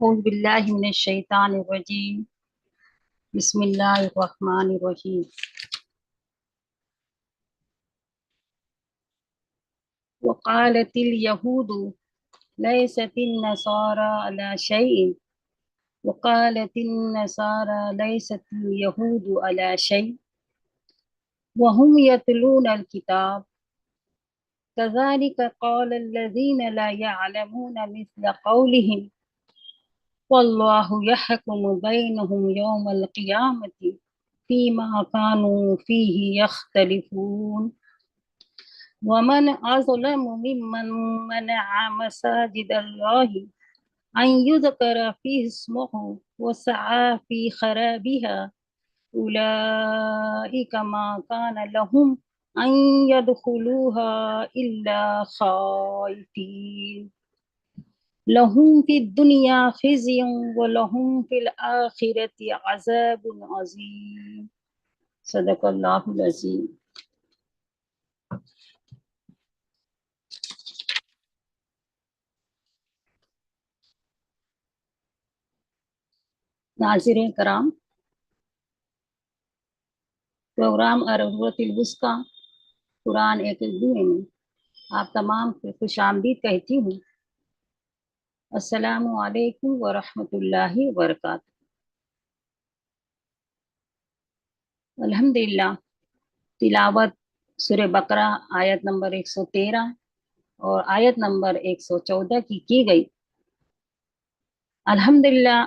أعوذ بالله من الشيطان الرجيم بسم الله الرحمن الرحيم وقالت اليهود ليست النصارى على شيء وقالت النصارى ليست اليهود على شيء وهم يتلون الكتاب كذلك قال الذين لا يعلمون مثل قولهم والله يحكم بينهم يوم القيامة فيما كانوا فيه يختلفون ومن أظلم ممن منع مساجد الله أن يذكر فيه اسمه وسعى في خرابها أولئك ما كان لهم أن يدخلوها إلا خائفين لهم في الدنيا خزي ولهم في الآخرة عذاب عظيم صدق الله العظيم. ناظرین کرام، پروگرام العروۃ الوثقی قرآن ایک میں آپ تمام کو خوش آمدید کہتی ہوں۔ السلام علیکم ورحمۃ اللہ وبرکاتہ۔ الحمدللہ تلاوت سورہ بقرہ آیت نمبر 113 اور آیت نمبر 114 کی گئی۔ الحمدللہ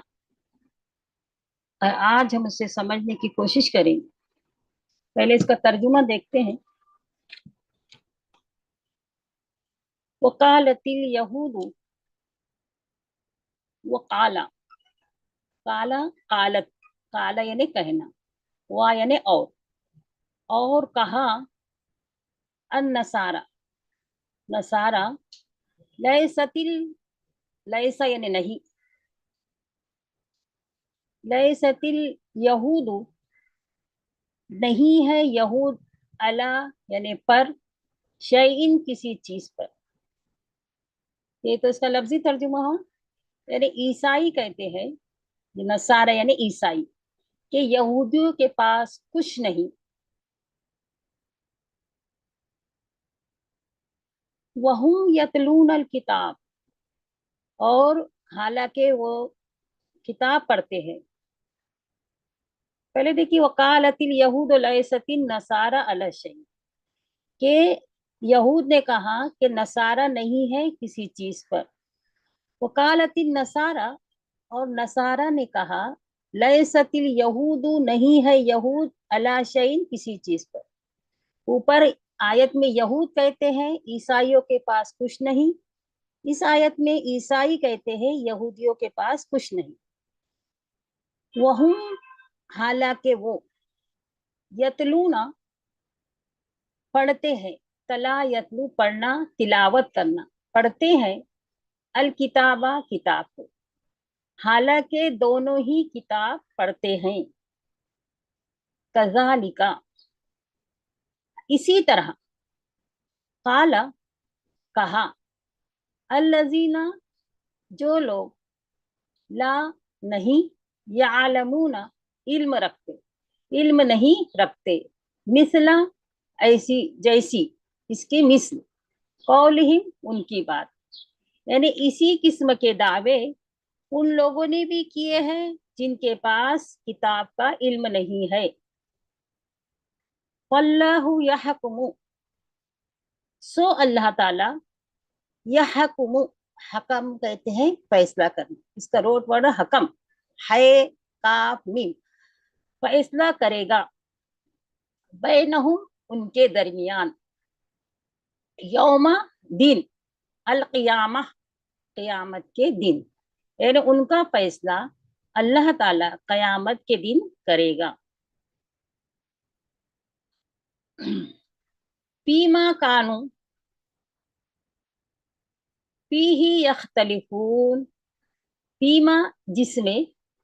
آج ہم اسے سمجھنے کی کوشش کریں۔ پہلے اس کا ترجمہ دیکھتے ہیں۔ وقالت الیہود، وقالا، قالا قالت، قالا یعنی کہنا، وا یعنی اور کہا، النصارى، نصارہ، لیسا یعنی نہیں، لیست الیہود نہیں ہے یہود، علی یعنی پر، شیئن کسی چیز پر۔ یہ تو اس کا لفظی ترجمہ ہو، یعنی عیسائی کہتے ہیں، نصارہ یعنی عیسائی، کہ یہودیوں کے پاس کچھ نہیں۔ وَهُمْ يَتْلُونَ الْكِتَابَ، اور حالانکہ وہ کتاب پڑھتے ہیں۔ پہلے دیکھیے وَقَالَتِ الْيَهُودُ لَيْسَتِ النَّصَارَى عَلَى شَيْءٍ، کہ یہود نے کہا کہ نصارہ نہیں ہے کسی چیز پر۔ وَقَالَتِ النَّصَارَى، اور نصارہ نے کہا، لَيْسَتِ الْيَهُودُ نہیں ہے یہود، عَلَى شَيْءٍ کسی چیز پر۔ اوپر آیت میں یہود کہتے ہیں عیسائیوں کے پاس کچھ نہیں، اس آیت میں عیسائی کہتے ہیں یہودیوں کے پاس کچھ نہیں۔ وہم، حالانکہ وہ، یتلونا پڑھتے ہیں، تلا یتلو پڑھنا، تلاوت کرنا، پڑھتے ہیں، الکتابہ کتاب کو، حالانکہ دونوں ہی کتاب پڑھتے ہیں۔ کذالک اسی طرح، قال کہا، الذین جو لوگ، لا نہیں، یعلمون علم رکھتے، علم نہیں رکھتے، مثلا ایسی جیسی، اس کی مثل، قولہم ان کی بات، یعنی اسی قسم کے دعوے ان لوگوں نے بھی کیے ہیں جن کے پاس کتاب کا علم نہیں ہے۔ واللہ یحکم، سو اللہ تعالی، یحکم، حکم کہتے ہیں فیصلہ کرنا، اس کا روٹ ورڈ حکم ہے، کاف میم، فیصلہ کرے گا، بینہم ان کے درمیان، یوم دن، القیامہ قیامت کے دن، یعنی ان کا فیصلہ اللہ تعالی قیامت کے دن کرے گا۔ فیما کانو، فیہ یختلفون، فیما جس میں،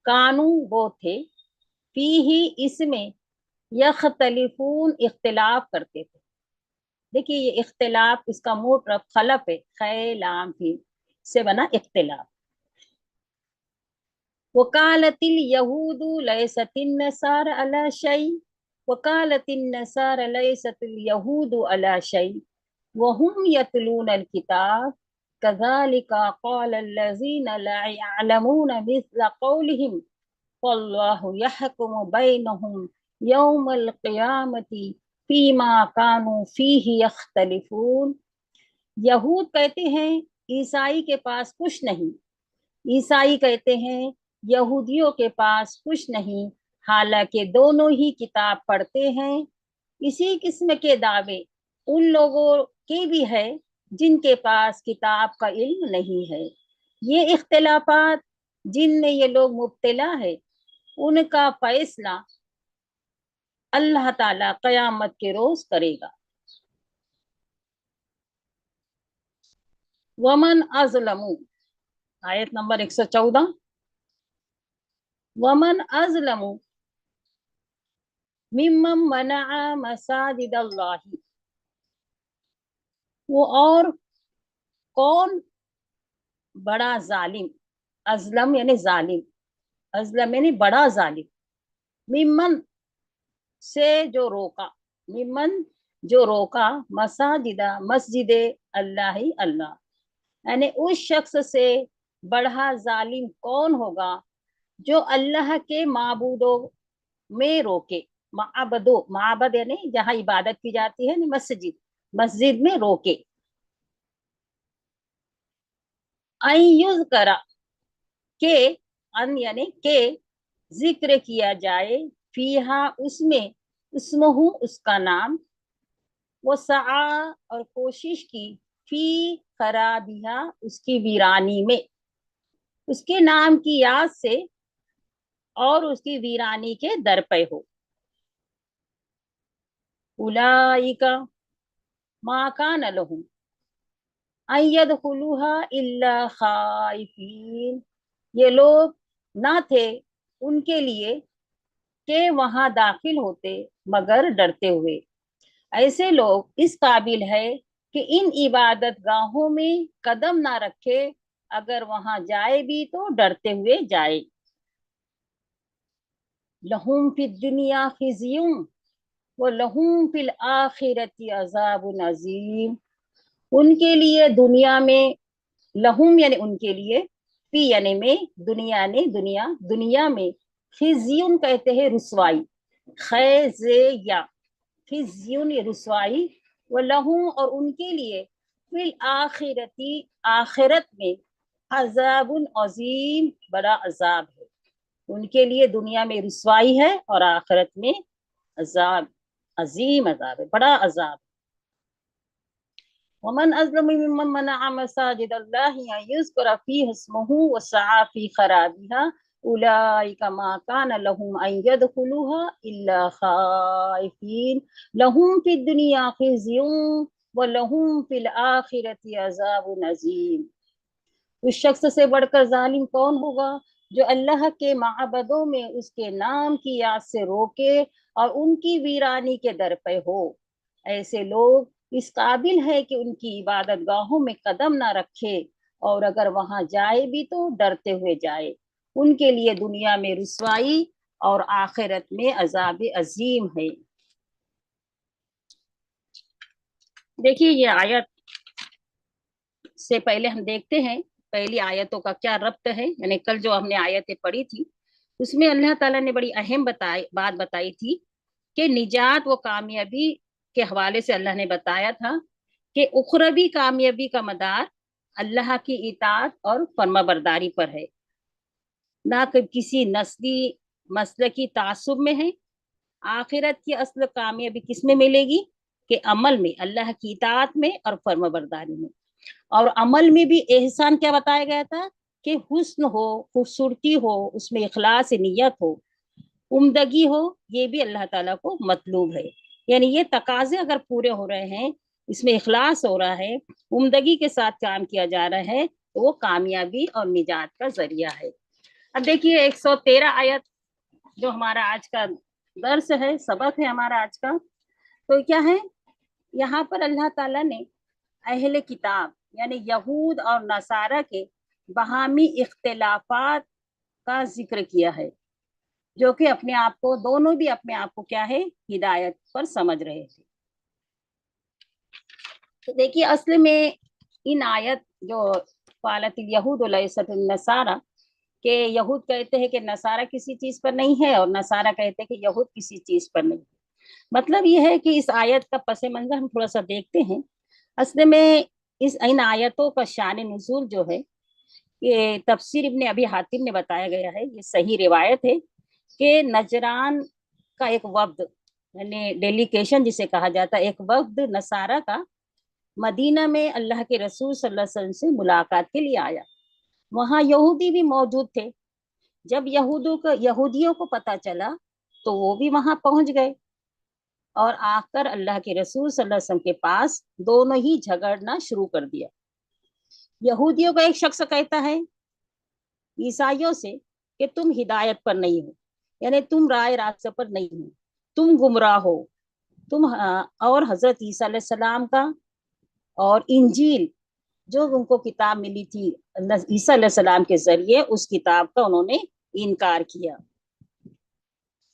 کانو وہ تھے، فیہ اس میں، یختلفون اختلاف کرتے تھے۔ دیکھیے یہ اختلاف، اس کا موٹ رب خلف ہے، خے لام فی سے بنا اختلاف۔ वकालतिल यहूदु लैसतिन नसार अला शै वकालतिन नसार लैसतिल यहूदु अला शै वहुम यतलून अल किताब कज़ालिका क़ाल अल्लज़ीना ला यअलमून मिस्ल क़ौलिहिम वल्लाहु यहकुमु बैनहुम यौमल क़ियामति फीमा कानू फीही यख्तलिफून। यहूद कहते हैं ईसाई के पास कुछ नहीं, ईसाई कहते हैं यहूदियों के पास कुछ नहीं, हालांकि दोनों ही किताब पढ़ते हैं। इसी किस्म के दावे उन लोगों के भी है जिनके पास किताब का इल्म नहीं है। ये इख्तिलाफात जिनमें ये लोग मुब्तला है, उनका फैसला अल्लाह ताला क़यामत के रोज करेगा। वमन अज़लमु, आयत नंबर 114, वमन अज़लमु मिम्मन मनाअ मसाजिद अल्लाहि, वो और कौन बड़ा जालिम, अज़लम यानी जालिम, अज़लम यानी बड़ा जालिम, मिम्मन से जो रोका, मिम्मन जो रोका, मसाजिदा मस्जिद अल्लाह अल्लाह, यानी उस शख्स से बड़ा जालिम कौन होगा जो अल्लाह के माबूदों में रोके, माबदो, माबद यानी जहाँ इबादत की जाती है, मस्जिद, मस्जिद में रोके। अयुज करा के, अन यानी के जिक्र किया जाए, फीहा उसमें, उसमहु उसका नाम, वो सआ और कोशिश की, फी खराबिहा उसकी वीरानी में, उसके नाम की याद से और उसकी वीरानी के दर पे हो। उलाइका मा कान लहुम अन यदखुलूहा इल्ला खाइफीन, ये लोग ना थे उनके लिए कि वहां दाखिल होते मगर डरते हुए। ऐसे लोग इस काबिल है कि इन इबादत गाहों में कदम ना रखे, अगर वहां जाए भी तो डरते हुए जाए। लहुम फिद दुनिया खिज़्युम व लहुम फिल आखिरति अज़ाबुन अज़ीम, उनके लिए दुनिया में, लहुम यानी उनके लिए, फी यानी में, दुनिया ने दुनिया, दुनिया में, खिज़्युन कहते हैं रुसवाई, खैज़े या खिज़्युन ये रुसवाई, व लहुम और उनके लिए, फिल आखिरती आखिरत में, अज़ाबुन अज़ीम बड़ा अजाब है। उनके लिए दुनिया में रुसवाई है और आखिरत में अजाब, अजीम अजाब है, बड़ा अजाब। वमन अज़लमु मिम्मन मनअ मसाजिद अल्लाहि अन युज़करा फ़ीहा इस्मुहु व सआ फ़ी खराबिहा उलाइका मा कान लहुम अन यदखुलूहा इल्ला खाइफीन लहुम फ़िद दुनिया खिज़्युन व लहुम फ़िल आखिरति अज़ाबुन अज़ीम। उस शख्स से बढ़कर जालिम कौन होगा जो अल्लाह के माबदों में उसके नाम की याद से रोके और उनकी वीरानी के दर पे हो। ऐसे लोग इस काबिल है कि उनकी इबादत गाहों में कदम ना रखे, और अगर वहां जाए भी तो डरते हुए जाए। उनके लिए दुनिया में रुसवाई और आखिरत में अजाब अजीम है। देखिए ये आयत से पहले हम देखते हैं पहली आयतों का क्या रब्त है। यानी कल जो हमने आयतें पढ़ी थी उसमें अल्लाह ताला ने बड़ी अहम बात बताई थी कि निजात व कामयाबी के हवाले से अल्लाह ने बताया था कि उखरवी कामयाबी का मदार अल्लाह की इताअत और फर्माबरदारी पर है, ना कि किसी नस्ली मसलकी तासुब में है। आखिरत की असल कामयाबी किस में मिलेगी कि अमल में, अल्लाह की इताअत में और फर्माबरदारी में। और अमल में भी एहसान क्या बताया गया था कि हुस्न हो, खूबसूरती हो, उसमें इखलास नियत हो, उम्दगी हो, ये भी अल्लाह ताला को मतलूब है। यानी ये तकाजे अगर पूरे हो रहे हैं, इसमें इखलास हो रहा है, उम्दगी के साथ काम किया जा रहा है, तो वो कामयाबी और निजात का जरिया है। अब देखिए 113 आयत जो हमारा आज का दर्स है, सबक है हमारा आज का, तो क्या है यहाँ पर अल्लाह ताला ने अहले किताब यानी यहूद और नसारा के बहामी इख्तिलाफात का जिक्र किया है, जो कि अपने आप को, दोनों भी अपने आप को क्या है, हिदायत पर समझ रहे थे। तो देखिए असल में इन आयत जो क़ालत यहूद लैसत नसारा, के यहूद कहते हैं कि नसारा किसी चीज पर नहीं है, और नसारा कहते हैं कि यहूद किसी चीज पर नहीं। मतलब ये है कि इस आयत का पस मंजर हम थोड़ा सा देखते हैं। असल में इन आयतों का शान नुज़ूल जो है, ये तफसीर इब्ने अबी हातिम में बताया गया है, ये सही रिवायत है कि नजरान का एक वफ्द, यानी डेलीगेशन जिसे कहा जाता है, एक वफ्द नसारा का मदीना में अल्लाह के रसूल सल्लल्लाहु अलैहि वसल्लम से मुलाकात के लिए आया। वहाँ यहूदी भी मौजूद थे। जब यहूदियों को पता चला तो वो भी वहां पहुंच गए और आकर अल्लाह के रसूल सल्लल्लाहु अलैहि वसल्लम के पास दोनों ही झगड़ना शुरू कर दिया। यहूदियों का एक शख्स कहता है ईसाइयों से कि तुम हिदायत पर नहीं हो, यानी तुम राय रास्ते पर नहीं हो, तुम गुमराह हो। और हजरत ईसा अलैहि सलाम का और इंजील जो उनको किताब मिली थी ईसा अलैहि सलाम के जरिए, उस किताब का उन्होंने इनकार किया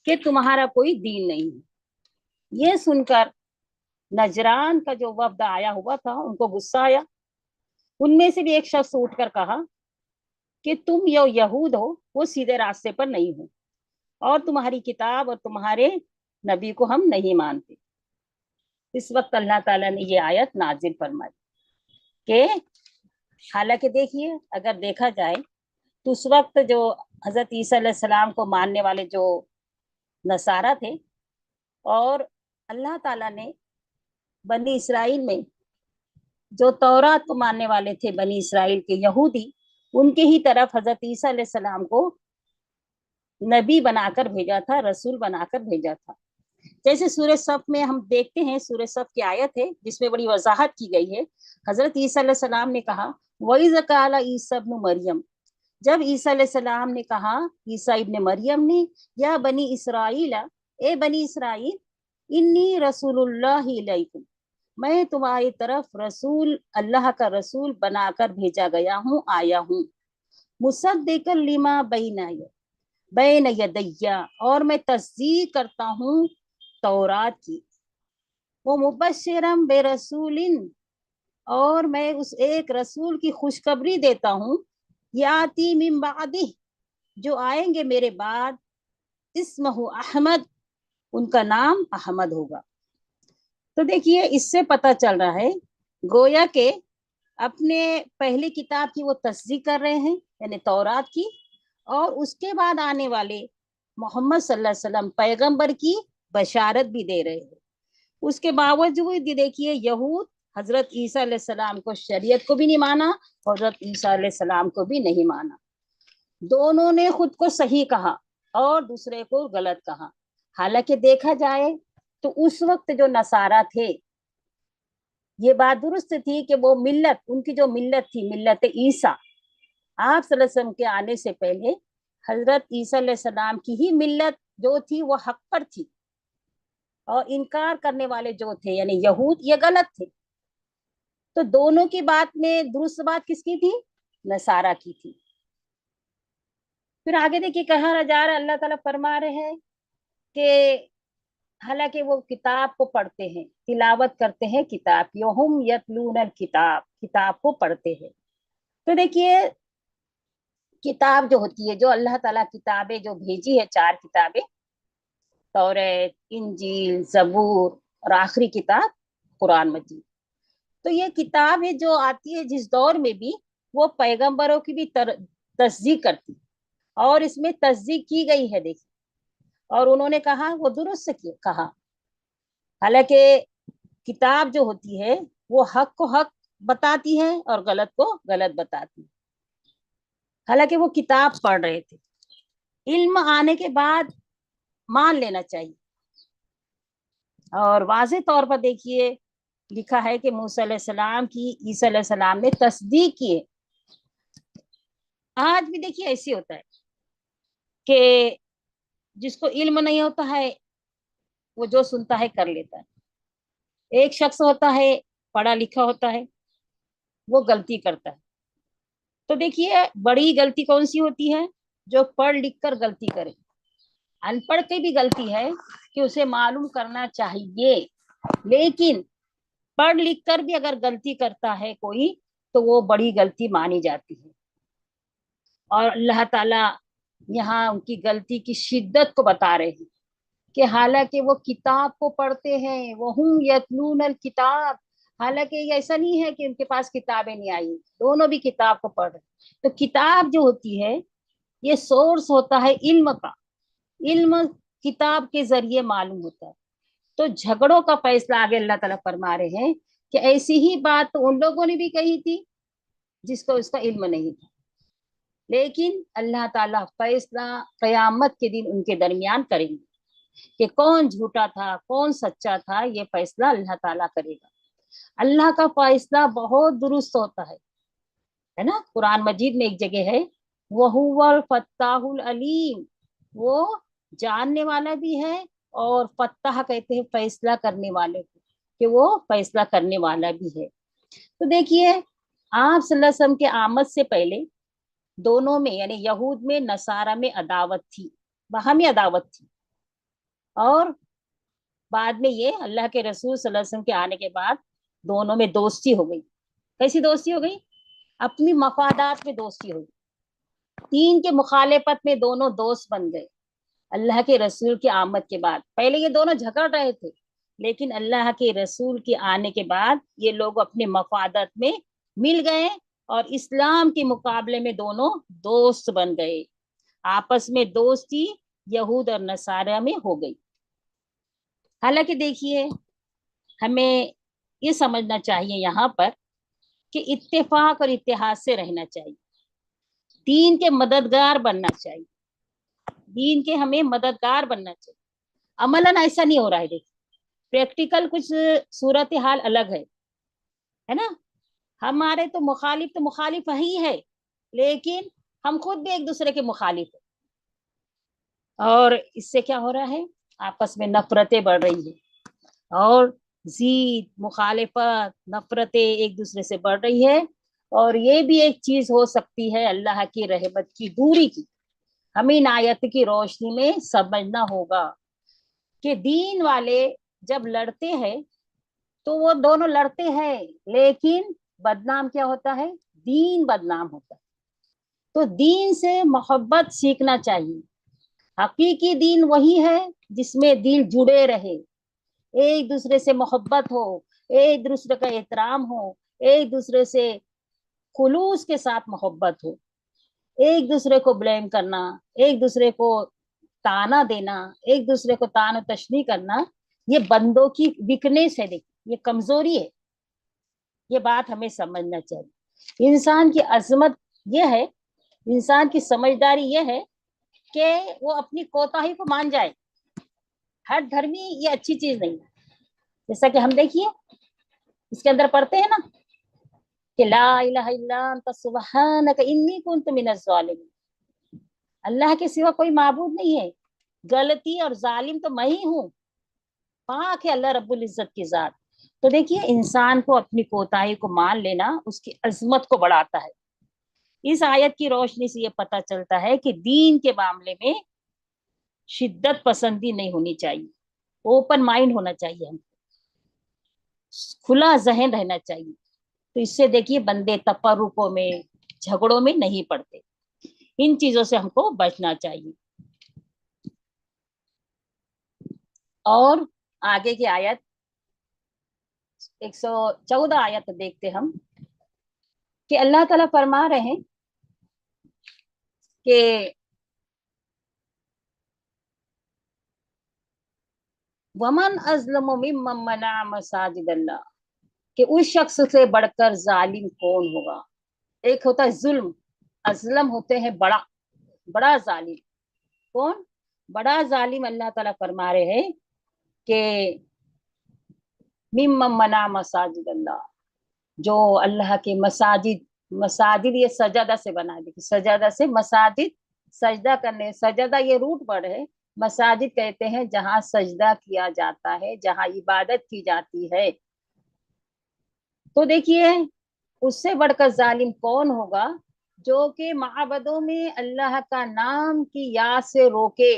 कि तुम्हारा कोई दीन नहीं है। ये सुनकर नजरान का जो वफ्द आया हुआ था उनको गुस्सा आया। उनमें से भी एक शख्स उठकर कहा कि तुम यो यहूद हो, वो सीधे रास्ते पर नहीं हो, और तुम्हारी किताब और तुम्हारे नबी को हम नहीं मानते। इस वक्त अल्लाह ताला ने ये आयत नाजिल फरमाई कि हालांकि देखिए अगर देखा जाए तो उस वक्त जो हजरत ईसा अलैहि सलाम को मानने वाले जो नसारा थे, और अल्लाह ताला ने बनी इसराइल में जो तौरात को मानने वाले थे, बनी इसराइल के यहूदी, उनके ही तरफ हजरत ईसा अलैहि सलाम को नबी बनाकर भेजा था, रसूल बनाकर भेजा था। जैसे सूरह सफ में हम देखते हैं, सूरह सफ की आयत है जिसमें बड़ी वजाहत की गई है। हजरत ईसा अलैहि सलाम ने कहा वइज़ क़ाला ईसा इब्न मरियम, जब ईसा अलैहि सलाम ने कहा, ईसा इब्न मरियम ने, या बनी इसराइल, ए बनी इसराइल, इन्नी रसूलुल्लाहि इलैकुम, मैं तुम्हारी तरफ रसूल, अल्लाह का रसूल बनाकर भेजा गया हूँ, आया हूँ। मुसद्दिक़न लिमा बैन यदैया, और मैं तस्दीक करता हूँ तौरात की। वो मुबश्शिरम बेरसूलिन, और मैं उस एक रसूल की खुशखबरी देता हूँ, याती मिन बादी, जो आएंगे मेरे बाद, इस्महु अहमद, उनका नाम अहमद होगा। तो देखिए इससे पता चल रहा है गोया के अपने पहली किताब की वो तस्दीक कर रहे हैं, यानी तौरात की, और उसके बाद आने वाले मोहम्मद सल्लल्लाहु अलैहि वसल्लम पैगंबर की बशारत भी दे रहे हैं। उसके बावजूद देखिए यहूद हजरत ईसा अलैहि सलाम को, शरीयत को भी नहीं माना, हजरत ईसा अलैहि सलाम को भी नहीं माना। दोनों ने खुद को सही कहा और दूसरे को गलत कहा। हालांकि देखा जाए तो उस वक्त जो नसारा थे, ये बात दुरुस्त थी कि वो मिल्लत, उनकी जो मिल्लत थी, मिल्लत ईसा, आप सल्लल्लाहु अलैहि वसल्लम के आने से पहले हजरत ईसा अलैहि सलाम की ही मिल्लत जो थी वो हक पर थी, और इनकार करने वाले जो थे यानी यहूद, ये गलत थे। तो दोनों की बात में दुरुस्त बात किसकी थी? नसारा की थी। फिर आगे देखिए कहा जा रहा है, अल्लाह ताला फरमा रहे हैं कि हालांकि वो किताब को पढ़ते हैं, तिलावत करते हैं किताब की, हम यतलूनल किताब, किताब को पढ़ते हैं। तो देखिए किताब जो होती है, जो अल्लाह ताला किताबें जो भेजी है, 4 किताबें, तौरात, इंजील, जबूर, और आखिरी किताब कुरान मजीद। तो ये किताब है जो आती है जिस दौर में भी, वो पैगंबरों की भी तस्दीक करती, और इसमें तस्दीक की गई है देखिए, और उन्होंने कहा वो दुरुस्त कहा। हालांकि किताब जो होती है वो हक को हक बताती है और गलत को गलत बताती है। हालांकि वो किताब पढ़ रहे थे, इल्म आने के बाद मान लेना चाहिए। और वाज़े तौर पर देखिए लिखा है कि मूसा अलैहिस्सलाम की ईसा अलैहिस्सलाम ने तस्दीक की है। आज भी देखिए ऐसे होता है कि जिसको इल्म नहीं होता है वो जो सुनता है कर लेता है। एक शख्स होता है पढ़ा लिखा होता है, वो गलती करता है। तो देखिए बड़ी गलती कौन सी होती है? जो पढ़ लिख कर गलती करे। अनपढ़ की भी गलती है कि उसे मालूम करना चाहिए, लेकिन पढ़ लिख कर भी अगर गलती करता है कोई तो वो बड़ी गलती मानी जाती है। और अल्लाह ताला यहाँ उनकी गलती की शिद्दत को बता रहे हैं कि हालांकि वो किताब को पढ़ते हैं, वो हम यतलून अल किताब, हालांकि ये ऐसा नहीं है कि उनके पास किताबें नहीं आई, दोनों भी किताब को पढ़ रहे। तो किताब जो होती है ये सोर्स होता है इल्म का, इल्म किताब के जरिए मालूम होता है। तो झगड़ों का फैसला आगे अल्लाह ताला फरमा रहे हैं कि ऐसी ही बात तो उन लोगों ने भी कही थी जिसको उसका इल्म नहीं था, लेकिन अल्लाह ताला फैसला कयामत के दिन उनके दरमियान करेंगे कि कौन झूठा था कौन सच्चा था, ये फैसला अल्लाह ताला करेगा। अल्लाह का फैसला बहुत दुरुस्त होता है ना। कुरान मजीद में एक जगह है, वहुवल फत्ताहुल अलीम, वो जानने वाला भी है, और फत्ताह कहते हैं फैसला करने वाले को, कि वो फैसला करने वाला भी है। तो देखिए आप सल्लल्लाहु अलैहि वसल्लम के आमद से पहले दोनों में यानी यहूद में नसारा में अदावत थी, बाहमी अदावत थी। और बाद में ये अल्लाह के रसूल सल्लल्लाहु अलैहि वसल्लम के आने के बाद दोनों में दोस्ती हो गई। कैसी दोस्ती हो गई? अपनी मफादात में दोस्ती हो गई। दीन के मुखालिफत में दोनों दोस्त बन गए अल्लाह के रसूल की आमद के बाद। पहले ये दोनों झगड़ रहे थे, लेकिन अल्लाह के रसूल के आने के बाद ये लोग अपने मफादत में मिल गए और इस्लाम के मुकाबले में दोनों दोस्त बन गए। आपस में दोस्ती यहूद और नसारा में हो गई। हालांकि देखिए हमें ये समझना चाहिए यहाँ पर कि इत्तेफाक और इत्तेहाद से रहना चाहिए, दीन के मददगार बनना चाहिए, दीन के हमें मददगार बनना चाहिए। अमलन ऐसा नहीं हो रहा है। देखिए प्रैक्टिकल कुछ सूरत हाल अलग है ना। हमारे तो मुखालिफ ही है, लेकिन हम खुद भी एक दूसरे के मुखालिफ है, और इससे क्या हो रहा है, आपस में नफरतें बढ़ रही है और जीद मुखालिफत नफरतें एक दूसरे से बढ़ रही है। और ये भी एक चीज हो सकती है अल्लाह की रहमत की दूरी की। हमें इन आयत की रोशनी में समझना होगा कि दीन वाले जब लड़ते हैं तो वो दोनों लड़ते हैं, लेकिन बदनाम क्या होता है? दीन बदनाम होता है। तो दीन से मोहब्बत सीखना चाहिए। हकीकी दीन वही है जिसमें दिल जुड़े रहे, एक दूसरे से मोहब्बत हो, एक दूसरे का एहतराम हो, एक दूसरे से खुलूस के साथ मोहब्बत हो। एक दूसरे को ब्लेम करना, एक दूसरे को ताना देना, एक दूसरे को तान तशनी करना, ये बंदों की वीकनेस है। देखिए ये कमजोरी है। ये बात हमें समझना चाहिए। इंसान की अजमत ये है, इंसान की समझदारी ये है कि वो अपनी कोताही को मान जाए। हर धर्मी ये अच्छी चीज नहीं है। जैसा कि हम देखिए इसके अंदर पढ़ते हैं ना कि ला इलाहा इल्ला अंता सुब्हानका इन्नी कुन्तु मिनज़ ज़ालिमीन, अल्लाह के सिवा कोई माबूद नहीं है, गलती और जालिम तो मैं ही हूँ, पाक है अल्लाह रब्बुल इज्जत की जात। तो देखिए इंसान को अपनी कोताही को मान लेना उसकी अजमत को बढ़ाता है। इस आयत की रोशनी से ये पता चलता है कि दीन के मामले में शिद्दत पसंदी नहीं होनी चाहिए, ओपन माइंड होना चाहिए, हम खुला जहन रहना चाहिए। तो इससे देखिए बंदे तफर्रुकों में झगड़ों में नहीं पड़ते। इन चीजों से हमको बचना चाहिए। और आगे की आयत 114 आयत देखते हम कि अल्लाह ताला फरमा रहे हैं कि वमन अज़लमु मिम्मन मना मसाजिद अल्लाह, कि उस शख्स से बढ़कर जालिम कौन होगा। एक होता है जुल्म, अजलम होते हैं बड़ा, बड़ा जालिम। कौन बड़ा जालिम? अल्लाह ताला फरमा रहे हैं कि मिम्मन मना मसाजिद अल्लाह, जो अल्लाह के मसाजिद, मसाजिद ये सजदा से बना, देखिए सजदा से मसाजिद, सजदा करने, सजदा ये रूट वर्ड है। मसाजिद कहते हैं जहाँ सजदा किया जाता है, जहाँ इबादत की जाती है। तो देखिए उससे बढ़कर जालिम कौन होगा जो कि माबदों में अल्लाह का नाम की याद से रोके,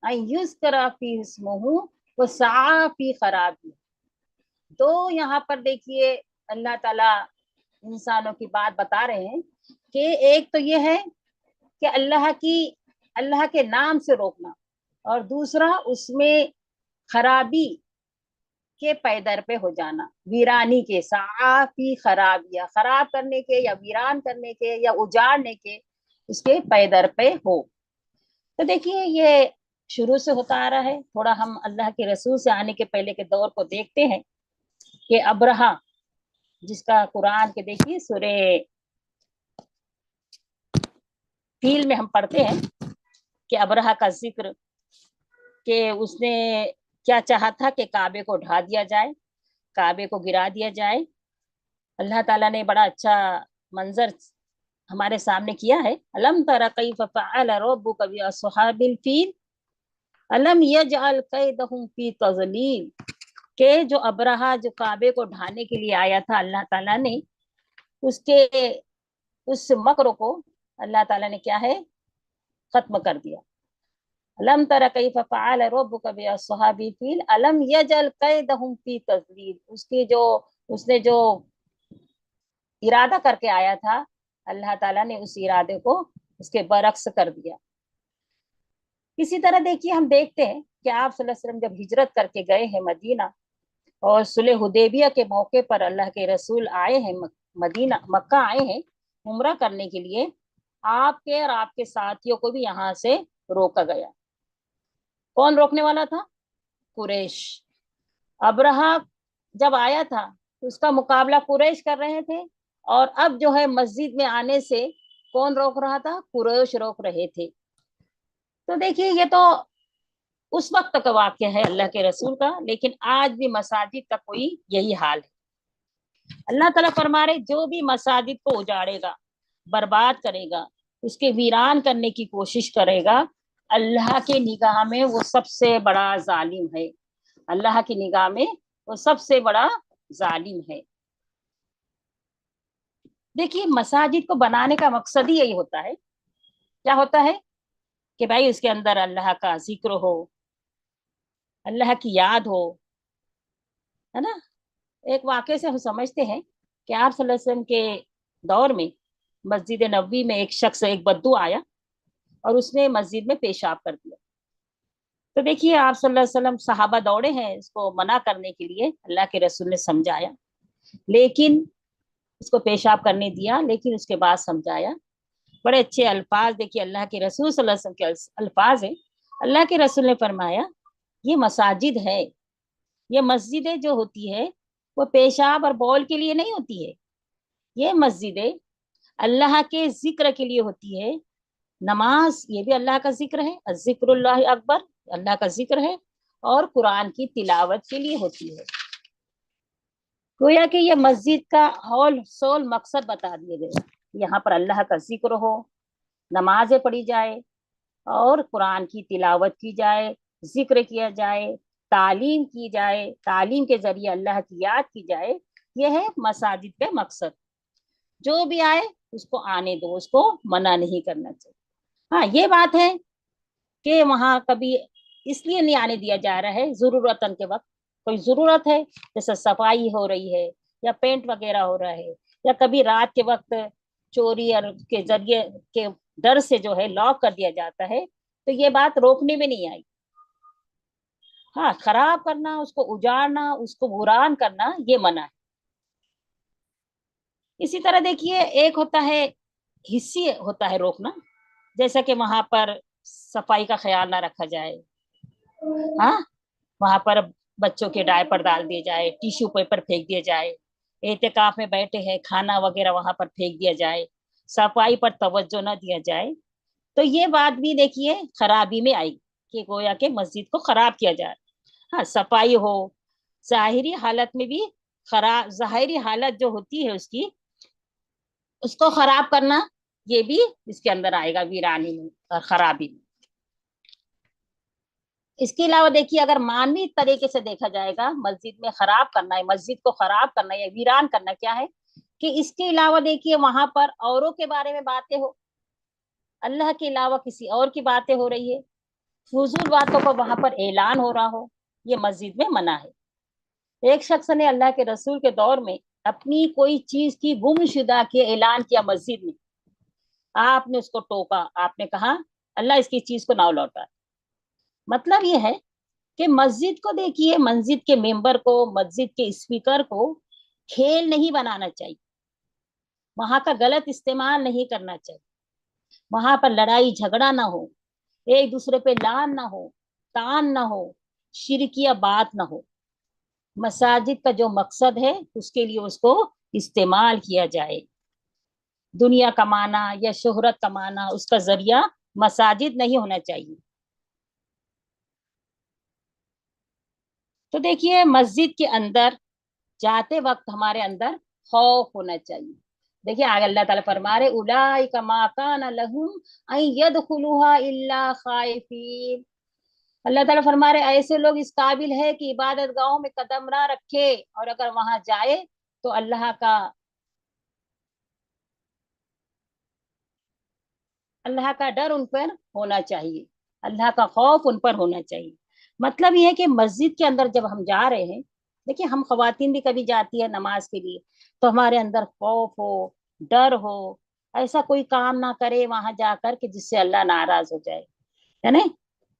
युज़करा फी इस्मुहु व सआ फी खराबी। तो यहाँ पर देखिए अल्लाह ताला इंसानों की बात बता रहे हैं कि एक तो ये है कि अल्लाह के नाम से रोकना, और दूसरा उसमें खराबी के पैदर पे हो जाना, वीरानी के, साफी खराबिया, खराब करने के या वीरान करने के या उजाड़ने के उसके पैदर पे हो। तो देखिए ये शुरू से होता आ रहा है। थोड़ा हम अल्लाह के रसूल से आने के पहले के दौर को देखते हैं कि अब्रहा, जिसका कुरान के देखिए सूरे फील में हम पढ़ते हैं कि अब्रहा का जिक्र, कि उसने क्या चाहा था कि काबे को ढा दिया जाए, काबे को गिरा दिया जाए। अल्लाह ताला ने बड़ा अच्छा मंजर हमारे सामने किया है। अलम तरा कैफ फअल रब्बुका बि अस्हाबिल फील अलम यजअल कैदहुम फी तज़लील, के जो अब्रहा जो काबे को ढाने के लिए आया था, अल्लाह ताला ने उसके उस मक्र को अल्लाह ताला ने क्या है, खत्म कर दिया। अलम तरा कैफ फअल रब्बुका बि अस्हाबिल फील अलम यजअल कैदहुम फी तज़लील, उसकी जो उसने जो इरादा करके आया था, अल्लाह ताला ने उस इरादे को उसके बरक्स कर दिया। इसी तरह देखिए हम देखते हैं कि आप सल्लल्लाहु अलैहि वसल्लम जब हिजरत करके गए हैं मदीना, और सुलह हुदैबिया के मौके पर अल्लाह के रसूल आए हैं मदीना, मक्का आए हैं उम्रा करने के लिए, आपके और आपके साथियों को भी यहाँ से रोका गया। कौन रोकने वाला था? कुरैश। अब्रहा जब आया था तो उसका मुकाबला कुरैश कर रहे थे, और अब जो है मस्जिद में आने से कौन रोक रहा था? कुरैश रोक रहे थे। तो देखिए ये तो उस वक्त का वाक्य है अल्लाह के रसूल का, लेकिन आज भी मसाजिद का कोई यही हाल है। अल्लाह ताला फरमा रहे, जो भी मसाजिद को उजाड़ेगा, बर्बाद करेगा, उसके वीरान करने की कोशिश करेगा, अल्लाह के निगाह में वो सबसे बड़ा जालिम है। अल्लाह की निगाह में वो सबसे बड़ा जालिम है। देखिए मसाजिद को बनाने का मकसद ही यही होता है। क्या होता है? कि भाई उसके अंदर अल्लाह का जिक्र हो, अल्लाह की याद हो, है ना। एक वाक़े से हम समझते हैं कि आप सल्लल्लाहु अलैहि वसल्लम के दौर में मस्जिद नबवी में एक शख्स, एक बद्दू आया और उसने मस्जिद में पेशाब कर दिया। तो देखिए आप सल्लल्लाहु अलैहि वसल्लम, सहाबा दौड़े हैं इसको मना करने के लिए, अल्लाह के रसूल ने समझाया, लेकिन उसको पेशाब करने दिया, लेकिन उसके बाद समझाया। बड़े अच्छे अल्फाज देखिए अल्लाह के रसूल सल्लल्लाहु अलैहि वसल्लम के अल्फाज है। अल्लाह के रसूल ने फरमाया, ये मसाजिद है, ये मस्जिदें जो होती है वो पेशाब और बौल के लिए नहीं होती है। ये मस्जिदें अल्लाह के जिक्र के लिए होती है। नमाज ये भी अल्लाह का जिक्र है, जिक्रुल्लाह अकबर, अल्लाह का जिक्र है, और कुरान की तिलावत के लिए होती है। गोया कि ये मस्जिद का हॉल सोल मकसद बता दिए गए। यहाँ पर अल्लाह का जिक्र हो, नमाजें पढ़ी जाए और कुरान की तिलावत की जाए, जिक्र किया जाए, तालीम की जाए, तालीम के जरिए अल्लाह की याद की जाए। यह है मसाजिद का मकसद। जो भी आए उसको आने दो, उसको मना नहीं करना चाहिए। हाँ ये बात है कि वहां कभी इसलिए नहीं आने दिया जा रहा है, जरूरतन के वक्त कोई जरूरत है, जैसे सफाई हो रही है या पेंट वगैरह हो रहा है, या कभी रात के वक्त चोरी और के जरिए के डर से जो है लॉक कर दिया जाता है, तो ये बात रोकने में नहीं आई। हाँ खराब करना, उसको उजाड़ना, उसको बुरान करना, ये मना है। इसी तरह देखिए एक होता है हिस्सी होता है रोकना, जैसा कि वहां पर सफाई का ख्याल ना रखा जाए, हाँ वहां पर बच्चों के डायपर डाल दिए जाए, टिश्यू पेपर फेंक दिए जाए, एहतिकाफ में बैठे हैं खाना वगैरह वहां पर फेंक दिया जाए, सफाई पर तवज्जो न दिया जाए, तो ये बात भी देखिए खराबी में आई कि गोया के मस्जिद को खराब किया जाए। हाँ सफाई हो, जाहिरी हालत में भी खराब, जाहिरी हालत जो होती है उसकी, उसको खराब करना, ये भी इसके अंदर आएगा, वीरानी में और खराबी में। इसके अलावा देखिए अगर मानवीय तरीके से देखा जाएगा, मस्जिद में खराब करना है, मस्जिद को खराब करना या वीरान करना क्या है? کہ اس کے علاوہ دیکھیے وہاں پر اوروں کے بارے میں باتیں ہو، اللہ کے علاوہ کسی اور کی باتیں ہو رہی ہے، فضول باتوں کا وہاں پر اعلان ہو رہا ہو، یہ مسجد میں منع ہے۔ ایک شخص نے اللہ کے رسول کے دور میں اپنی کوئی چیز کی گم شدہ کے اعلان کیا مسجد میں، آپ نے اس کو ٹوکا، آپ نے کہا اللہ اس کی چیز کو نہ لوٹا۔ مطلب یہ ہے کہ مسجد کو دیکھیے، مسجد کے ممبر کو، مسجد کے اسپیکر کو کھیل نہیں بنانا چاہیے، وہاں کا غلط استعمال نہیں کرنا چاہیے، وہاں پر لڑائی جھگڑا نہ ہو، ایک دوسرے پہ لان نہ ہو، تان نہ ہو، شرکیہ بات نہ ہو۔ مساجد کا جو مقصد ہے اس کے لیے اس کو استعمال کیا جائے۔ دنیا کمانا یا شہرت کمانا اس کا ذریعہ مساجد نہیں ہونا چاہیے۔ تو دیکھیے مسجد کے اندر جاتے وقت ہمارے اندر خوف ہونا چاہیے۔ دیکھیے آگے اللہ تعالیٰ فرما رہے اولئک ما کان لہم ان یدخلوها الا خائفین۔ اللہ تعالیٰ فرما رہے ایسے لوگ اس قابل ہے کہ عبادت گاہوں میں قدم نہ رکھے، اور اگر وہاں جائے تو اللہ کا ڈر ان پر ہونا چاہیے، اللہ کا خوف ان پر ہونا چاہیے۔ مطلب یہ ہے کہ مسجد کے اندر جب ہم جا رہے ہیں، دیکھیے ہم خواتین بھی کبھی جاتی ہے نماز کے لیے، تو ہمارے اندر خوف ہو، ڈر ہو، ایسا کوئی کام نہ کرے وہاں جا کر کہ جس سے اللہ ناراض ہو جائے، ہے نا،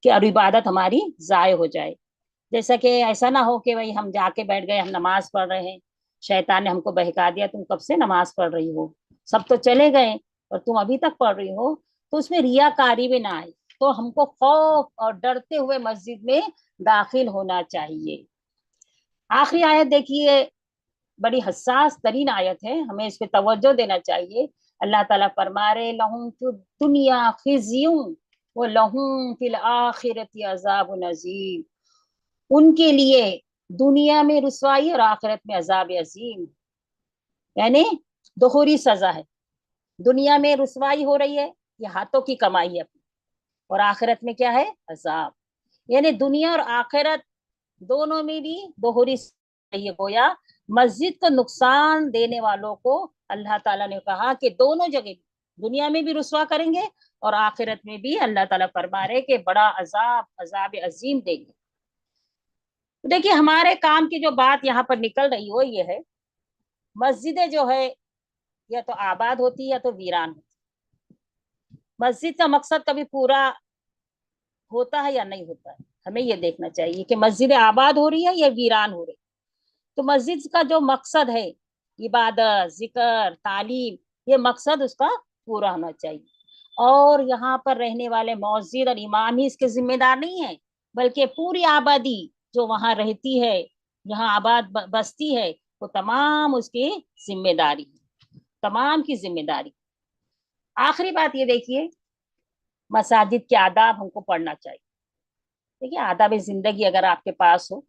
کہ اور عبادت ہماری ضائع ہو جائے۔ جیسا کہ ایسا نہ ہو کہ بھائی ہم جا کے بیٹھ گئے، ہم نماز پڑھ رہے ہیں، شیطان نے ہم کو بہکا دیا تم کب سے نماز پڑھ رہی ہو، سب تو چلے گئے اور تم ابھی تک پڑھ رہی ہو، تو اس میں ریاکاری بھی نہ آئے۔ تو ہم کو خوف اور ڈرتے ہوئے مسجد میں داخل ہونا چاہیے۔ آخری آیت دیکھیے، بڑی حساس ترین آیت ہے، ہمیں اس پہ توجہ دینا چاہیے۔ اللہ تعالیٰ فرما رہے لہم فی الدنیا خزی ولہم فی الآخرۃ عذاب عظیم، ان کے لیے دنیا میں رسوائی اور آخرت میں عذاب عظیم، یعنی دوہری سزا ہے۔ دنیا میں رسوائی ہو رہی ہے، یہ ہاتھوں کی کمائی ہے اپنی، اور آخرت میں کیا ہے؟ عذاب، یعنی دنیا اور آخرت دونوں میں بھی دوہری سزا ہے۔ گویا مسجد کو نقصان دینے والوں کو اللہ تعالیٰ نے کہا کہ دونوں جگہ، دنیا میں بھی رسوا کریں گے اور آخرت میں بھی اللہ تعالیٰ فرما رہے کہ بڑا عذاب عظیم دیں گے۔ دیکھیے ہمارے کام کی جو بات یہاں پر نکل رہی وہ یہ ہے، مسجدیں جو ہے یا تو آباد ہوتی یا تو ویران ہوتی۔ مسجد کا مقصد کبھی پورا ہوتا ہے یا نہیں ہوتا ہے، ہمیں یہ دیکھنا چاہیے کہ مسجد آباد ہو رہی ہے یا ویران ہو رہی ہے۔ تو مسجد کا جو مقصد ہے، عبادت، ذکر، تعلیم، یہ مقصد اس کا پورا ہونا چاہیے۔ اور یہاں پر رہنے والے مؤذن اور امام ہی اس کے ذمہ دار نہیں ہیں، بلکہ پوری آبادی جو وہاں رہتی ہے، یہاں آباد بستی ہے، وہ تمام اس کی ذمہ داری، تمام کی ذمہ داری۔ آخری بات یہ دیکھیے، مساجد کے آداب ہم کو پڑھنا چاہیے۔ دیکھیے آداب زندگی اگر آپ کے پاس ہو،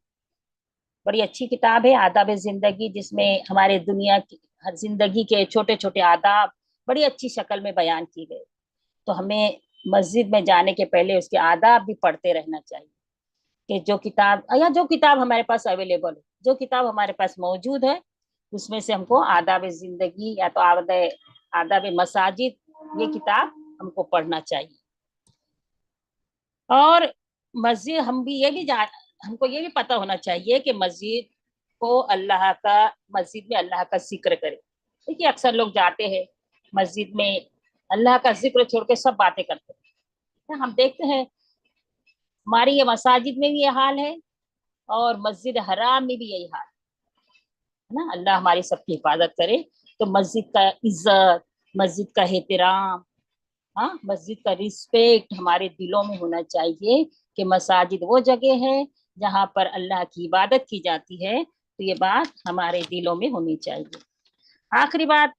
بڑی اچھی کتاب ہے آداب زندگی، جس میں ہمارے دنیا کی زندگی کے چھوٹے چھوٹے آداب بڑی اچھی شکل میں بیان کی گئے۔ تو ہمیں مسجد میں جانے کے پہلے اس کے آداب بھی پڑھتے رہنا چاہیے، کہ جو کتاب ہمارے پاس اویلیبل ہے، جو کتاب ہمارے پاس موجود ہے، اس میں سے ہم کو آداب زندگی یا تو آداب مساجد، یہ کتاب ہم کو پڑھنا چاہیے۔ اور مسجد ہم کو یہ بھی پتہ ہونا چاہیے کہ مسجد میں اللہ کا ذکر کرے۔ دیکھیے اکثر لوگ جاتے ہیں مسجد میں، اللہ کا ذکر چھوڑ کے سب باتیں کرتے ہیں۔ ہم دیکھتے ہیں ہماری یہ مساجد میں بھی یہ حال ہے، اور مسجد حرام میں بھی یہی حال ہے نا۔ اللہ ہماری سب کی حفاظت کرے۔ تو مسجد کا عزت، مسجد کا احترام، مسجد کا رسپیکٹ ہمارے دلوں میں ہونا چاہیے، کہ مساجد وہ جگہ ہے جہاں پر اللہ کی عبادت کی جاتی ہے، تو یہ بات ہمارے دلوں میں ہونی چاہیے۔ آخری بات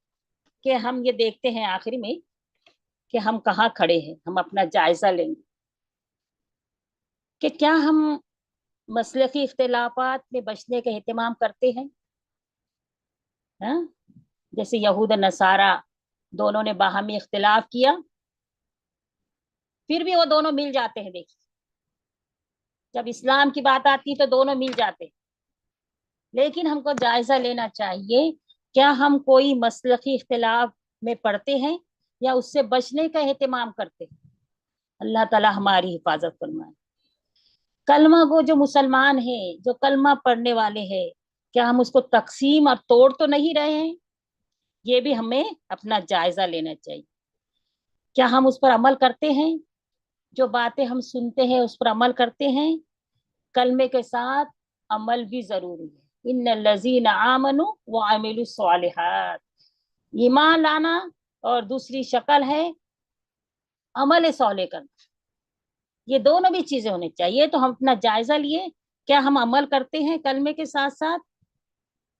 کہ ہم یہ دیکھتے ہیں آخری میں کہ ہم کہاں کھڑے ہیں، ہم اپنا جائزہ لیں گے کہ کیا ہم مسلکی اختلافات میں بچنے کا اہتمام کرتے ہیں؟ جیسے یہود و نصارہ دونوں نے باہمی اختلاف کیا، پھر بھی وہ دونوں مل جاتے ہیں۔ دیکھیے جب اسلام کی بات آتی ہے تو دونوں مل جاتے ہیں، لیکن ہم کو جائزہ لینا چاہیے क्या हम कोई मसलकी इख्तिलाफ में पढ़ते हैं या उससे बचने का एहतमाम करते हैं? अल्लाह ताला हमारी हिफाजत फरमाए। कलमा गो जो मुसलमान है, जो कलमा पढ़ने वाले हैं, क्या हम उसको तकसीम और तोड़ तो नहीं रहे हैं? ये भी हमें अपना जायजा लेना चाहिए। क्या हम उस पर अमल करते हैं? जो बातें हम सुनते हैं उस पर अमल करते हैं? कलमे के साथ अमल भी जरूरी है। इन्नल्लज़ीना आमनु व अमिलु स्वालिहात, ईमान लाना और दूसरी शक्ल है अमल सौले करना। ये दोनों भी चीजें होनी चाहिए। तो हम अपना जायजा लिए, क्या हम अमल करते हैं कलमे के साथ साथ?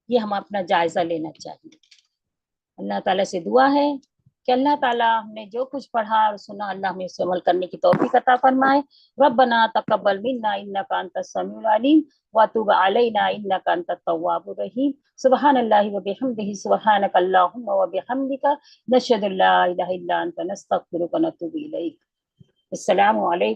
ये हम अपना जायजा लेना चाहिए। अल्लाह ताला से दुआ है कि अल्लाह ताला हमने जो कुछ पढ़ा और सुना, अल्लाह हमें इसे अमल करने की तौफीक अता फरमाए। रब्बना तक़ब्बल मिन्ना इन्नका अंतस समीउल अलीम व तुब अलैना इन्नका अंतत तव्वाबुर रहीम। सुब्हानल्लाहि व बिहम्दिहि सुब्हानक अल्लाहुम्मा व बिहम्दिका नशहदु ला इलाहा इल्ला अंता नस्तगफिरुका व नतूबु इलैक। अस्सलामु अलैकुम।